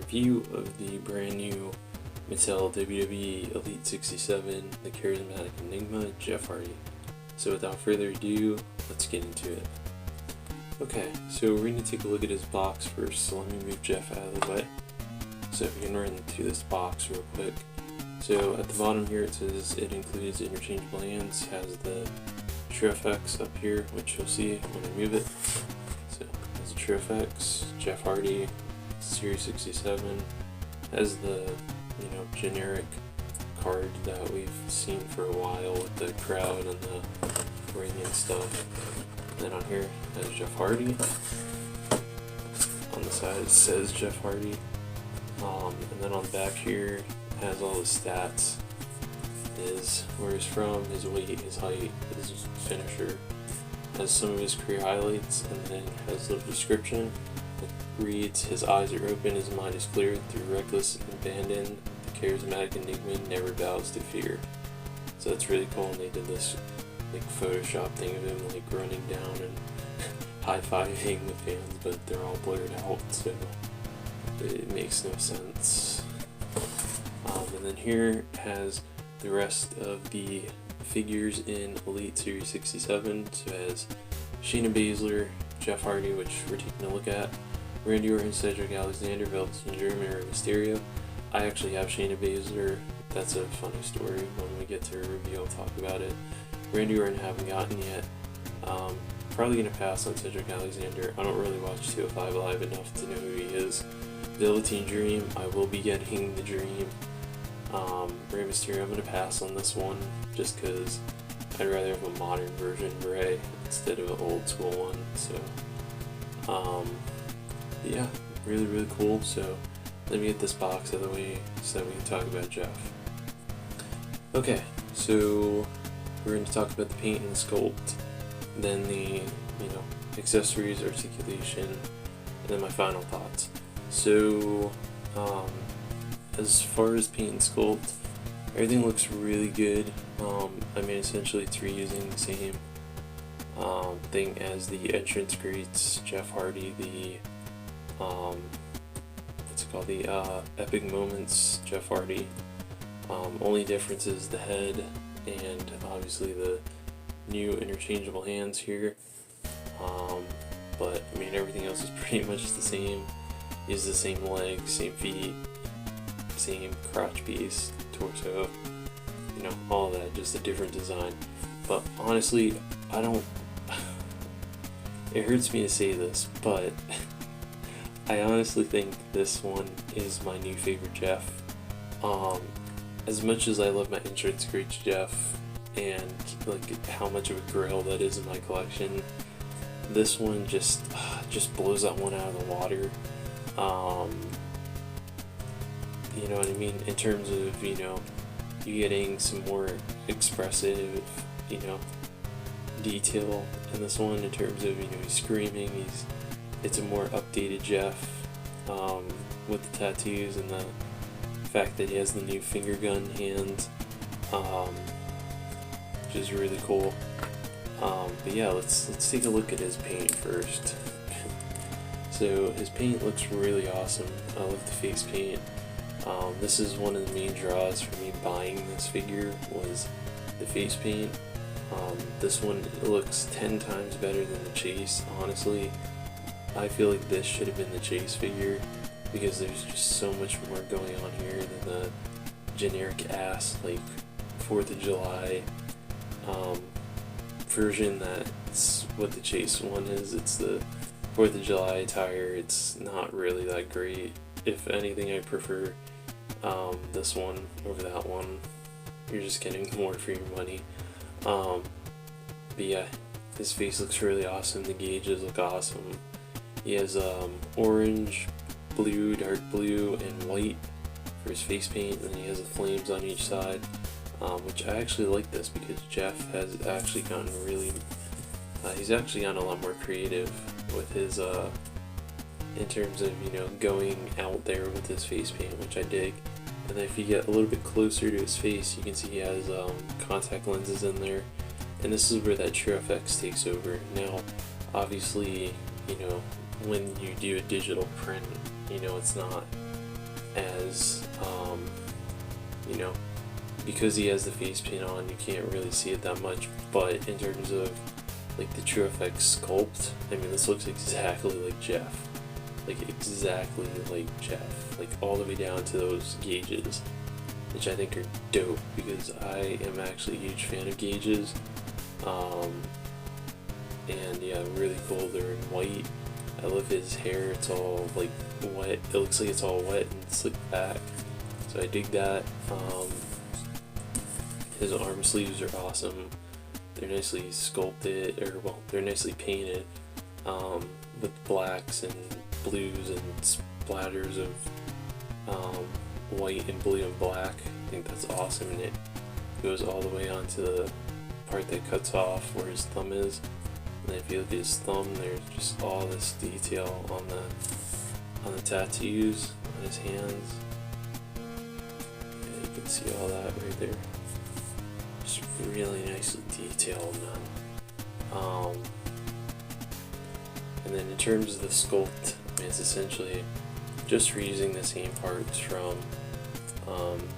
review of the brand new Mattel WWE Elite 67, the Charismatic Enigma, Jeff Hardy. So without further ado, let's get into it. Okay, so we're going to take a look at his box first, so let me move Jeff out of the way. So we can run through this box real quick. So at the bottom here it says it includes interchangeable hands, has the True FX up here, which you'll see when I move it. So has a True FX, Jeff Hardy, Series 67, has the generic card that we've seen for a while with the crowd and the ring and stuff. And then on here has Jeff Hardy. On the side it says Jeff Hardy. And then on the back here has all the stats. Where he's from, his weight, his height, his finisher, has some of his career highlights, and then has a little description. It reads, his eyes are open, his mind is clear, through reckless abandon, the charismatic enigma never bows to fear. So that's really cool, and they did this Photoshop thing of him running down and high-fiving the fans, but they're all blurred out, so it makes no sense. And then here has the rest of the figures in Elite Series 67. So it has Shayna Baszler, Jeff Hardy, which we're taking a look at, Randy Orton, Cedric Alexander, Velveteen Dream, and Rey Mysterio. I actually have Shayna Baszler. That's a funny story. When we get to a review, I'll talk about it. Randy Orton haven't gotten yet. Probably going to pass on Cedric Alexander. I don't really watch 205 Live enough to know who he is. Velveteen Dream, I will be getting the Dream. Rey Mysterio, I'm going to pass on this one just because I'd rather have a modern version of Rey instead of an old school one. So, yeah, really cool. So, let me get this box out of the way so that we can talk about Jeff. Okay, so we're going to talk about the paint and the sculpt, then the accessories, articulation, and then my final thoughts. So, as far as paint and sculpt, everything looks really good. I mean, essentially it's reusing the same thing as the entrance greats, Jeff Hardy, the the epic moments, Jeff Hardy. Only difference is the head and obviously the new interchangeable hands here. But I mean, everything else is pretty much the same. Use the same legs, same feet, same crotch piece, torso, all of that, just a different design. But honestly, it hurts me to say this, but I honestly think this one is my new favorite Jeff. As much as I love my entrance greats Jeff and how much of a grail that is in my collection, this one just blows that one out of the water. You know what I mean? In terms of, you getting some more expressive, detail in this one in terms of, he's screaming, it's a more updated Jeff, with the tattoos and the fact that he has the new finger gun hands, which is really cool. But yeah, let's take a look at his paint first. So his paint looks really awesome. I love the face paint. This is one of the main draws for me buying this figure was the face paint. This one looks 10 times better than the Chase. Honestly, I feel like this should have been the Chase figure because there's just so much more going on here than the generic ass 4th of July version. That's what the Chase one is. It's the 4th of July attire. It's not really that great. If anything, I prefer this one over that one. You're just getting more for your money. But yeah, his face looks really awesome. The gauges look awesome. He has orange, blue, dark blue, and white for his face paint, and then he has the flames on each side, which I actually like this because Jeff has actually gotten he's actually gotten a lot more creative with his in terms of going out there with his face paint, which I dig. And then if you get a little bit closer to his face, you can see he has contact lenses in there, and this is where that True FX takes over. Now obviously when you do a digital print, it's not as, you know, because he has the face paint on, you can't really see it that much, but in terms of like the True FX sculpt, I mean, this looks exactly like Jeff. Like exactly like Jeff. Like all the way down to those gauges, which I think are dope because I am actually a huge fan of gauges. And yeah, really cool. They're in white. I love his hair. It's all like wet. It looks like it's all wet and slicked back. So I dig that. His arm sleeves are awesome. They're nicely sculpted, or well, they're nicely painted, with blacks and blues and splatters of white and blue and black. I think that's awesome, and it goes all the way onto the part that cuts off where his thumb is. And if you look at his thumb, there's just all this detail on the tattoos on his hands. Yeah, you can see all that right there. Just really nicely detailed, man. And then in terms of the sculpt, I mean, it's essentially just reusing the same parts from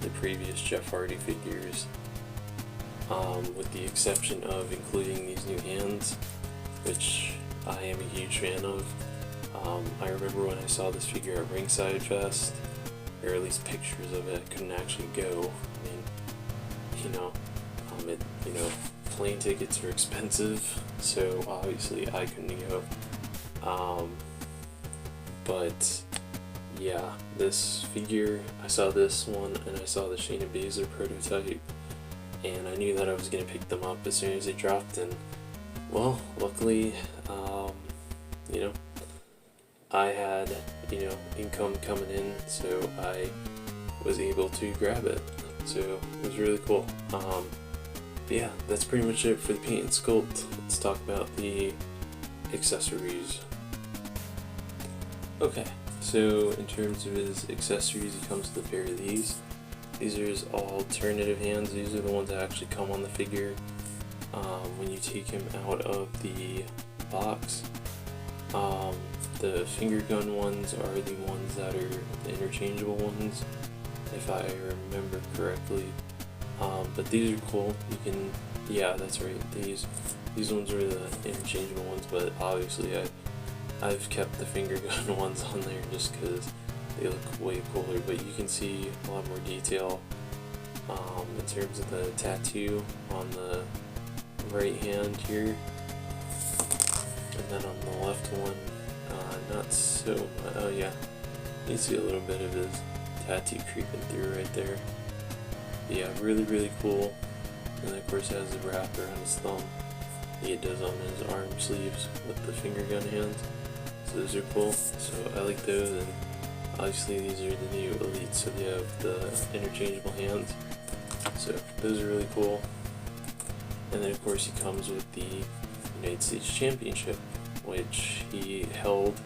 the previous Jeff Hardy figures, with the exception of including these new hands, which I am a huge fan of. I remember when I saw this figure at Ringside Fest, or at least pictures of it. I couldn't actually go. I mean, plane tickets are expensive, so obviously I couldn't go. But yeah, this figure, I saw this one and I saw the Shayna Baszler prototype, and I knew that I was going to pick them up as soon as they dropped, and well, luckily, I had, income coming in, so I was able to grab it, so it was really cool. But yeah, that's pretty much it for the paint and sculpt. Let's talk about the accessories. Okay, so in terms of his accessories, he comes with a pair of these. These are his alternative hands. These are the ones that actually come on the figure when you take him out of the box. The finger gun ones are the ones that are the interchangeable ones, if I remember correctly. But these are cool. You can, yeah, that's right. These ones are the interchangeable ones, but obviously I've kept the finger gun ones on there just because they look way cooler. But you can see a lot more detail in terms of the tattoo on the right hand here, and then on the left one, not so. Oh yeah, you see a little bit of his tattoo creeping through right there. But yeah, really cool. And then of course it has the wrapper on his thumb. He does on his arm sleeves with the finger gun hands. So those are cool. So I like those, and obviously these are the new Elites, so they have the interchangeable hands. So those are really cool. And then of course he comes with the United States Championship, which he held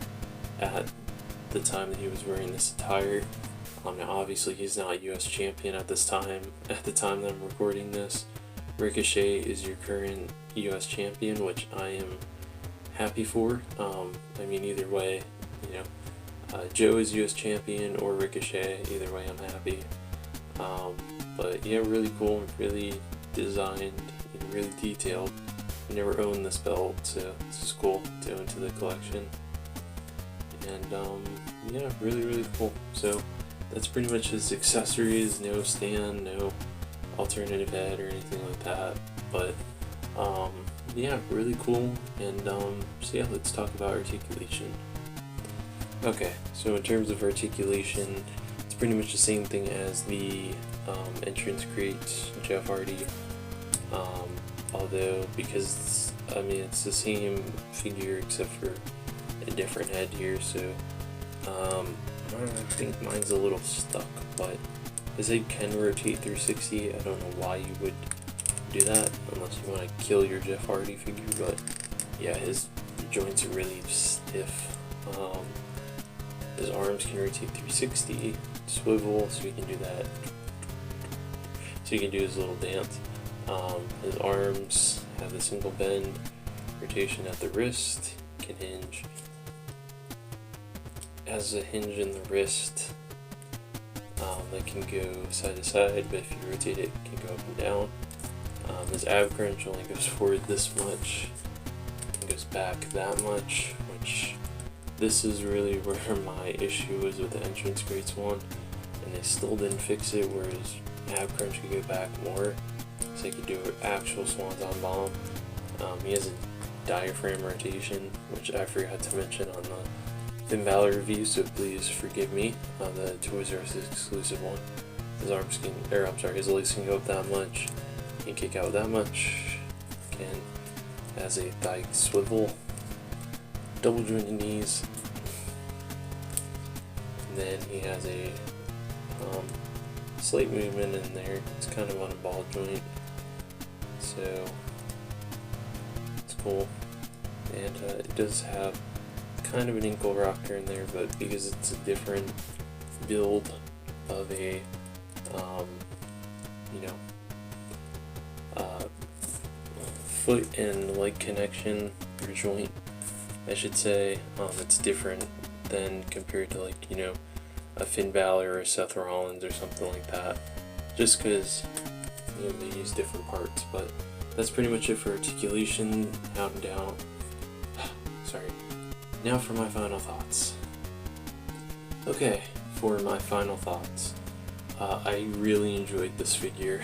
at the time that he was wearing this attire. Now obviously he's not US champion at this time. At the time that I'm recording this, Ricochet is your current US champion, which I am happy for. I mean, either way, Joe is US champion or Ricochet, either way I'm happy. But yeah, really cool, really designed, and really detailed. I never owned this belt, so this is cool to add to the collection. And yeah, really cool. So that's pretty much his accessories. No stand, no alternative head or anything like that. But yeah, really cool. And so yeah, let's talk about articulation. Okay, so in terms of articulation, it's pretty much the same thing as the entrance crate Jeff Hardy. Although, because it's the same figure except for a different head here, so I think mine's a little stuck, but his head can rotate 360. I don't know why you would do that unless you want to kill your Jeff Hardy figure, but yeah, his joints are really stiff. His arms can rotate 360, swivel, so he can do that. So he can do his little dance. His arms have the single bend, rotation at the wrist, can hinge. Has a hinge in the wrist, that can go side to side, but if you rotate it, it can go up and down. His ab crunch only goes forward this much, and goes back that much, which this is really where my issue was with the entrance grates one, and they still didn't fix it, whereas ab crunch could go back more, so he could do an actual swanton bomb. He has a diaphragm rotation, which I forgot to mention on the Finn Balor review, so please forgive me. The Toys R Us exclusive one. His arms can, or I'm sorry, his legs can go up that much, can kick out that much, has a thigh swivel, double jointed knees, and then he has a slight movement in there. It's kind of on a ball joint, so it's cool. And it does have kind of an ankle rocker in there, but because it's a different build of a foot and leg connection or joint, I should say, it's different than compared to a Finn Balor or a Seth Rollins or something like that, just because they use different parts. But that's pretty much it for articulation, out and down. Sorry. Now for my final thoughts. Okay, for my final thoughts. I really enjoyed this figure.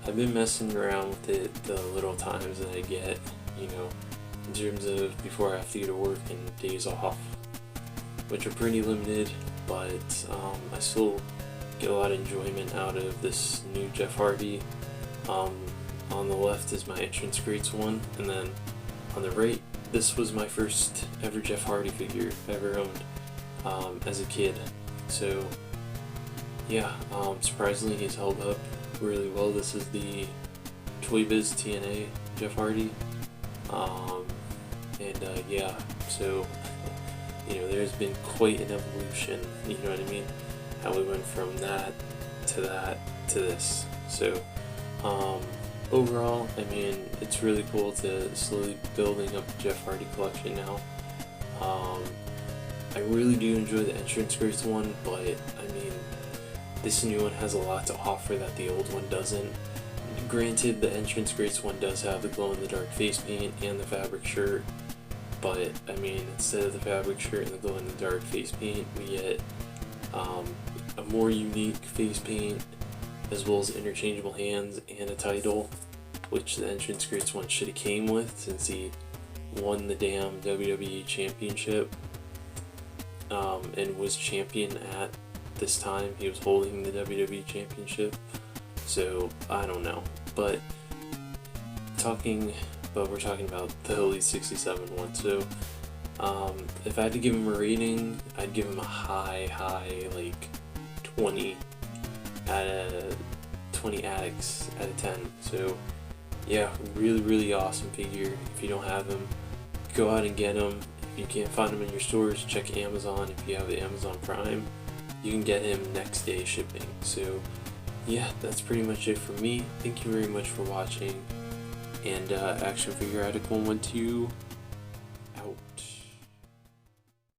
I've been messing around with it the little times that I get, in terms of before I have to go to work and days off, which are pretty limited, but I still get a lot of enjoyment out of this new Jeff Hardy. On the left is my entrance grates one, and then on the right, this was my first ever Jeff Hardy figure I ever owned as a kid. So yeah, surprisingly he's held up really well. This is the Toy Biz TNA Jeff Hardy. Yeah, so there's been quite an evolution, you know what I mean? How we went from that to this. So overall, I mean, it's really cool to slowly building up the Jeff Hardy collection now. I really do enjoy the entrance grates one, but I mean, this new one has a lot to offer that the old one doesn't. Granted, the entrance grates one does have the glow-in-the-dark face paint and the fabric shirt, but I mean, instead of the fabric shirt and the glow-in-the-dark face paint, we get a more unique face paint, as well as interchangeable hands and a title, which the entrance grates one should have came with, since he won the damn WWE Championship and was champion at this time. He was holding the WWE Championship, so I don't know. But we're talking about the Elite 67 one. So if I had to give him a rating, I'd give him a high like 20 out of 20 addicts out of 10. So yeah, really awesome figure. If you don't have him, go out and get him. If you can't find him in your stores, check Amazon. If you have the Amazon Prime, you can get him next day shipping. So yeah, that's pretty much it for me. Thank you very much for watching, and Action Figure Addict 112